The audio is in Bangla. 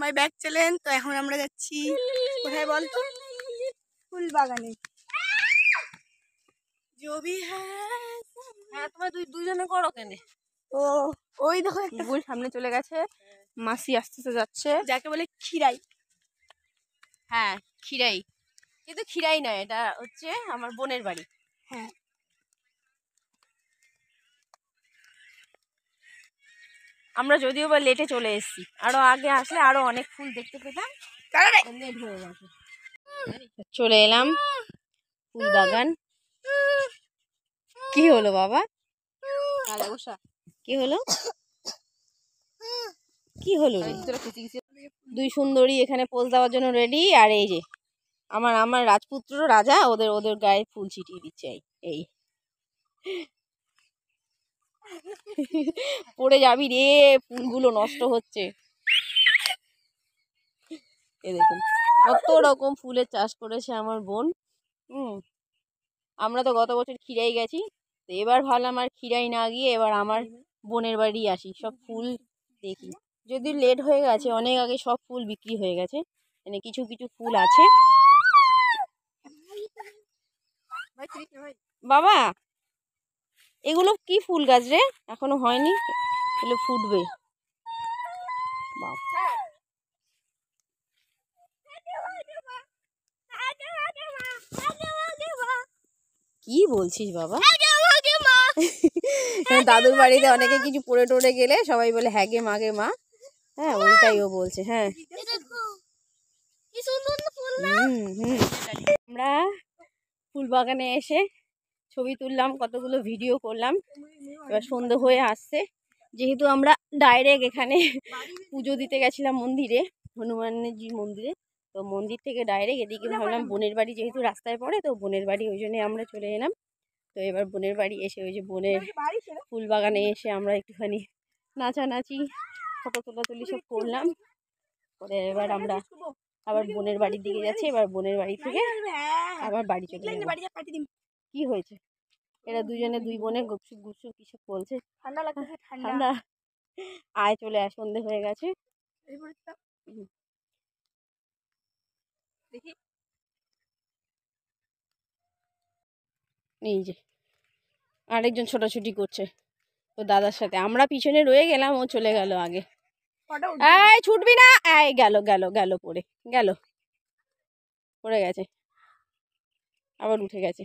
মাই ব্যাক চলেন। তো এখন আমরা যাচ্ছি কোথায় বল তো? ফুল বাগানে। হ্যাঁ, তোমরা দুইজনে করো কেন? ও ওই দেখো বুল সামনে চলে গেছে, মাসি আস্তে আস্তে যাচ্ছে, যাকে বলে খিরাই। হ্যাঁ খিরাই, কিন্তু খিরাই নয়, এটা হচ্ছে আমার বোনের বাড়ি। হ্যাঁ আমরা যদিও বা লেটে চলে এসেছি, আরো আগে আসলে আরো অনেক ফুল দেখতে পেতাম, লেট হয়ে গেছে। চলে এলাম ফুল বাগান। কি হলো বাবা? কি হলো? কি হলো রে? দুই সুন্দরী এখানে পোজ দেওয়ার জন্য রেডি। আর এই যে আমার আমার রাজপুত্র রাজা ওদের ওদের গায়ে ফুল ছিটিয়ে দিচ্ছে। এই পড়ে যাবি রে, ফুলগুলো নষ্ট হচ্ছে। এ দেখুন কত রকম ফুলের চাষ করেছে আমার বোন। আমরা তো গত বছর খিরাই গেছি, তো এবার ভাবলাম আর খিরাই না গিয়ে এবার আমার বোনের বাড়ি আসি, সব ফুল দেখি। যদি লেট হয়ে গেছে, অনেক আগে সব ফুল বিক্রি হয়ে গেছে, মানে কিছু কিছু ফুল আছে। বাবা এগুলো কি ফুল গাছ রে? এখনো হয়নি, এগুলো ফুটবে। কি বলছিস বাবা? দাদুর বাড়িতে অনেকে কিছু পড়ে টড়ে গেলে সবাই বলে হ্যাঁ গে মা গে মা। হ্যাঁ ওইটাই ও বলছে। হ্যাঁ আমরা ফুল বাগানে এসে ছবি তুললাম, কতগুলো ভিডিও করলাম। এবার সন্ধ্যে হয়ে আসছে, যেহেতু আমরা ডাইরেক্ট এখানে পুজো দিতে গেছিলাম মন্দিরে, হনুমানজির মন্দিরে, তো মন্দির থেকে ডাইরেক্ট এদিকে ভাবলাম বোনের বাড়ি যেহেতু রাস্তায় পড়ে, তো বোনের বাড়ি ওই জন্যে আমরা চলে এলাম। তো এবার বোনের বাড়ি এসে ওই যে বোনের ফুল বাগানে এসে আমরা একটুখানি নাচানাচি ফটো তোলাতুলি সব করলাম। করে এবার আমরা আবার বোনের বাড়ির দিকে যাচ্ছি। এবার বোনের বাড়ি থেকে আবার বাড়ি চলে যাবো। কি হয়েছে? এরা দুজনে দুই বোনে গুপসুপ গুপসুপ কিছু বলছে। ঠান্ডা লাগছে, ঠান্ডা। আয় চলে আয়, সন্ধে হয়ে গেছে। দেখি এই যে আরেকজন ছোটাছুটি করছে ও দাদার সাথে, আমরা পিছনে রয়ে গেলাম, ও চলে গেল আগে। এই ছুটবি না, এই গেল গেল গেল, পড়ে গেল, পড়ে গেছে, আবার উঠে গেছে।